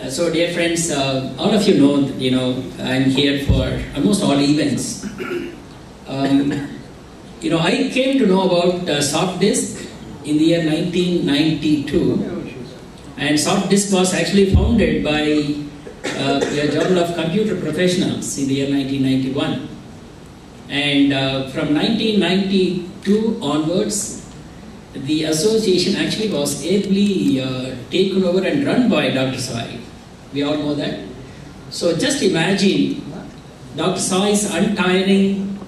So dear friends, all of you know, I'm here for almost all events. I came to know about SoftDisk in the year 1992, and SoftDisk was actually founded by a Journal of Computer Professionals in the year 1991. And from 1992 onwards, the association actually was ably taken over and run by Dr. Sai. We all know that. So just imagine Dr. Sai's untiring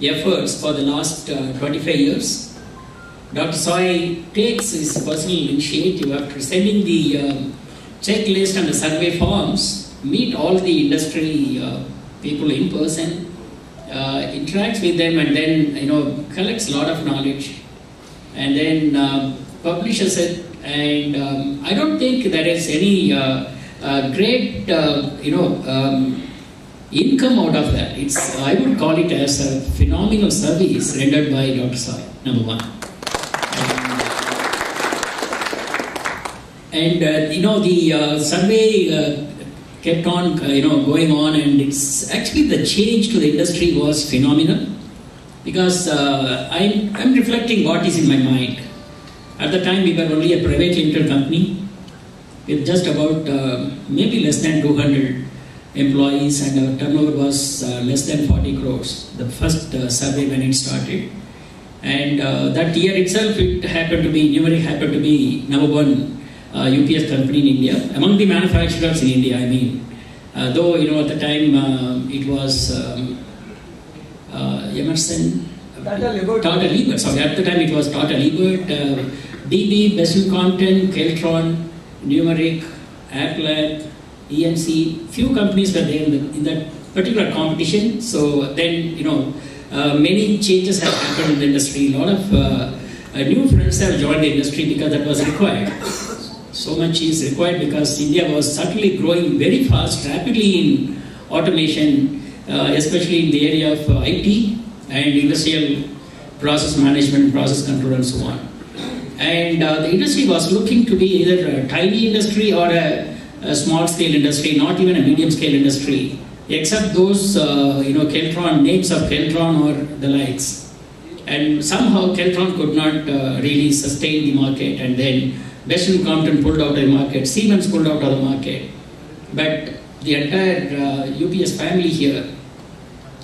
efforts for the last 25 years. Dr. Sai takes his personal initiative after sending the checklist and the survey forms, meet all the industry people in person, interacts with them, and then collects a lot of knowledge, and then publishes it. And I don't think there is any great income out of that. I would call it as a phenomenal service rendered by Dr. Sai, number one. And the survey kept on going on, and it's actually the change to the industry was phenomenal, because I'm reflecting what is in my mind. At the time, we were only a private limited company with just about maybe less than 200 employees, and our turnover was less than 40 crores, the first survey when it started. And that year itself, Numeric happened to be number one UPS company in India, among the manufacturers in India, I mean. Though, at the time, it was Emerson, Tata Liebert, sorry, at the time it was Tata Liebert, DB, Best Compton, Keltron, Numeric, AppLab, EMC, few companies were there in that particular competition. So then, many changes have happened in the industry. A lot of new friends have joined the industry because that was required. So much is required because India was certainly growing very fast, rapidly in automation, especially in the area of IT and industrial process management, process control, and so on. And the industry was looking to be either a tiny industry or a small-scale industry, not even a medium-scale industry, except those, Keltron, names of Keltron or the likes. And somehow Keltron could not really sustain the market, and then Best Compton pulled out of the market, Siemens pulled out of the market. But the entire UPS family here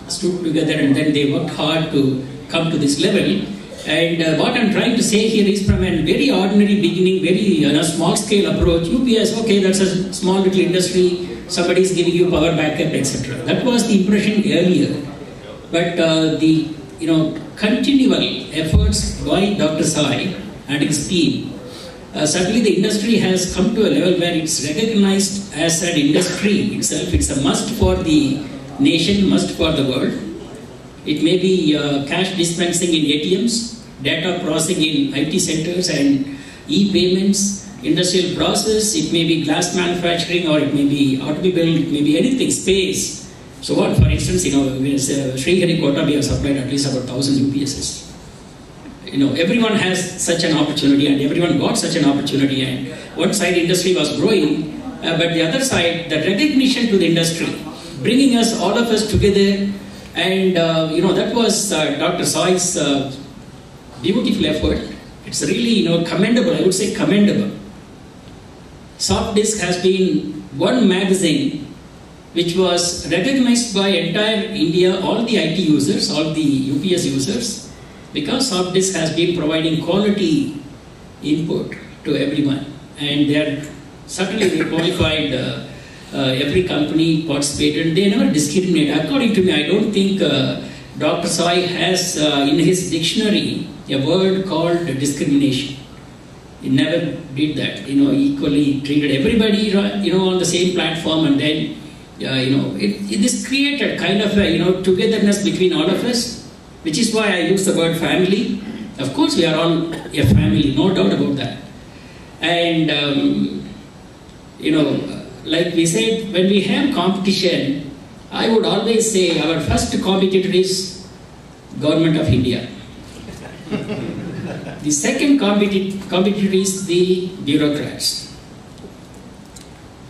stood together, and then they worked hard to come to this level. And what I'm trying to say here is, from a very ordinary beginning, very small scale approach, UPS, okay, that's a small little industry, somebody is giving you power backup, etc. That was the impression earlier. But the continual efforts by Dr. Sai and his team, certainly the industry has come to a level where it's recognized as an industry itself. It's a must for the nation, must for the world. It may be cash dispensing in ATMs, data processing in IT centers and e-payments, industrial process, it may be glass manufacturing, or it may be automobile, it may be anything, space. So what, for instance, Sriharikota, we have supplied at least about 1,000 UPSs. Everyone has such an opportunity, and everyone got such an opportunity, and one side industry was growing, but the other side, the recognition to the industry, bringing us, all of us together, and that was Dr. Sai's beautiful effort. It's really commendable, I would say commendable. SoftDisk has been one magazine which was recognized by entire India, all the IT users, all the UPS users, because SoftDisk has been providing quality input to everyone, and they qualified every company participated. They never discriminate. According to me, I don't think Dr. Sai has in his dictionary a word called discrimination. He never did that. Equally treated everybody on the same platform, and then this created kind of a togetherness between all of us, which is why I use the word family. Of course, we are all a family, no doubt about that. And like we said, when we have competition, I would always say our first competitor is Government of India. The second competitor is the bureaucrats.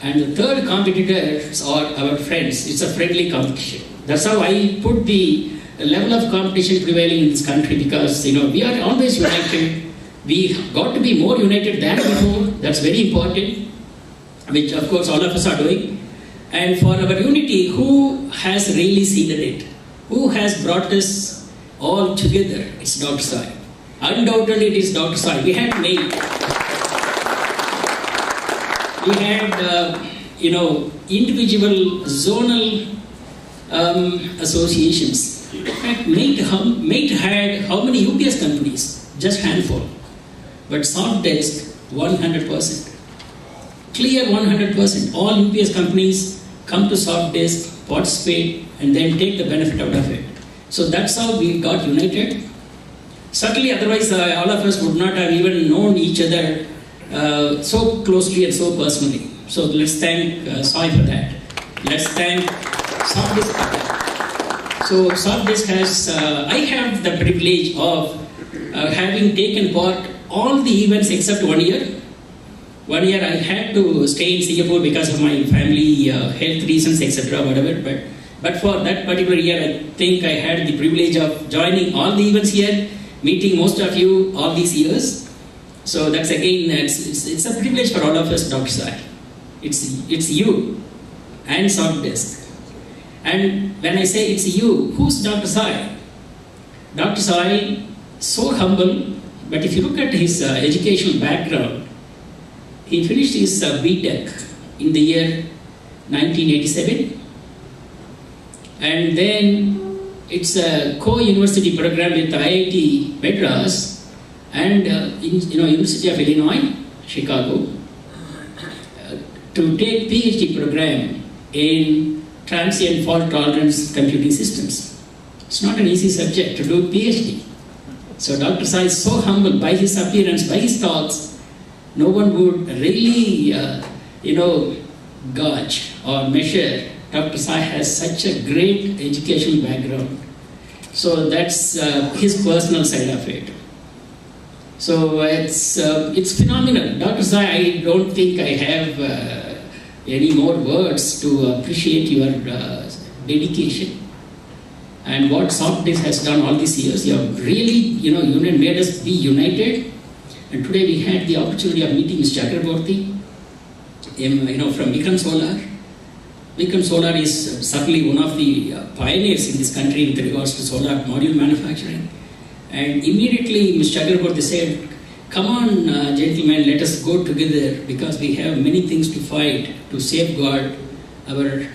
And the third competitors are our friends. It's a friendly competition. That's how I put the level of competition prevailing in this country, because we are always united. We got to be more united than before. That's very important, which of course all of us are doing. And for our unity, who has really seeded it? Who has brought us all together? It's Dr. Sai. Undoubtedly, it is Dr. Sai. We had individual zonal associations. In fact, Mate had how many UPS companies? Just handful. But SoftDisk, 100%. Clear 100%. All UPS companies come to SoftDisk, participate, and then take the benefit out of it. So that's how we got united. Certainly, otherwise, all of us would not have even known each other so closely and so personally. So let's thank Sai for that. Let's thank SoftDisk for that. So SoftDisk has, I have the privilege of having taken part all the events except 1 year. 1 year I had to stay in Singapore because of my family health reasons, etc. whatever. But for that particular year, I think I had the privilege of joining all the events here, meeting most of you all these years. So that's again, it's a privilege for all of us, Dr. Sai. It's you and SoftDisk. And when I say it's you, who's Dr. Sai? Dr. Sai, so humble, but if you look at his educational background, he finished his B.Tech in the year 1987. And then it's a co-university program with IIT Madras and University of Illinois, Chicago, to take PhD program in transient fault tolerance computing systems. It's not an easy subject to do PhD. So Dr. Sai is so humble by his appearance, by his talks. No one would really, gauge or measure. Dr. Sai has such a great educational background. So that's his personal side of it. So it's phenomenal. Dr. Sai, I don't think I have any more words to appreciate your dedication. And what SoftDisk has done all these years, you have really, made us be united. And today we had the opportunity of meeting Mr. Chakraborty, from Vikram Solar. Vikram Solar is certainly one of the pioneers in this country with regards to solar module manufacturing. And immediately Mr. Chakraborty said, come on, gentlemen, let us go together because we have many things to fight to safeguard our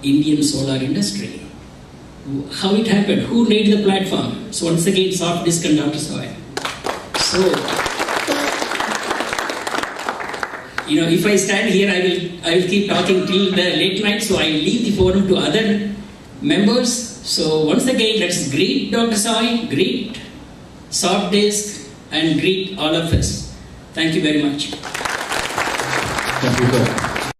Indian solar industry. How it happened? Who laid the platform? So once again, SoftDisk and Dr. Sai. So, if I stand here, I will keep talking till the late night. So I leave the forum to other members. So once again, let's greet Dr. Sai, greet SoftDisk, and greet all of us. Thank you very much. Thank you, sir.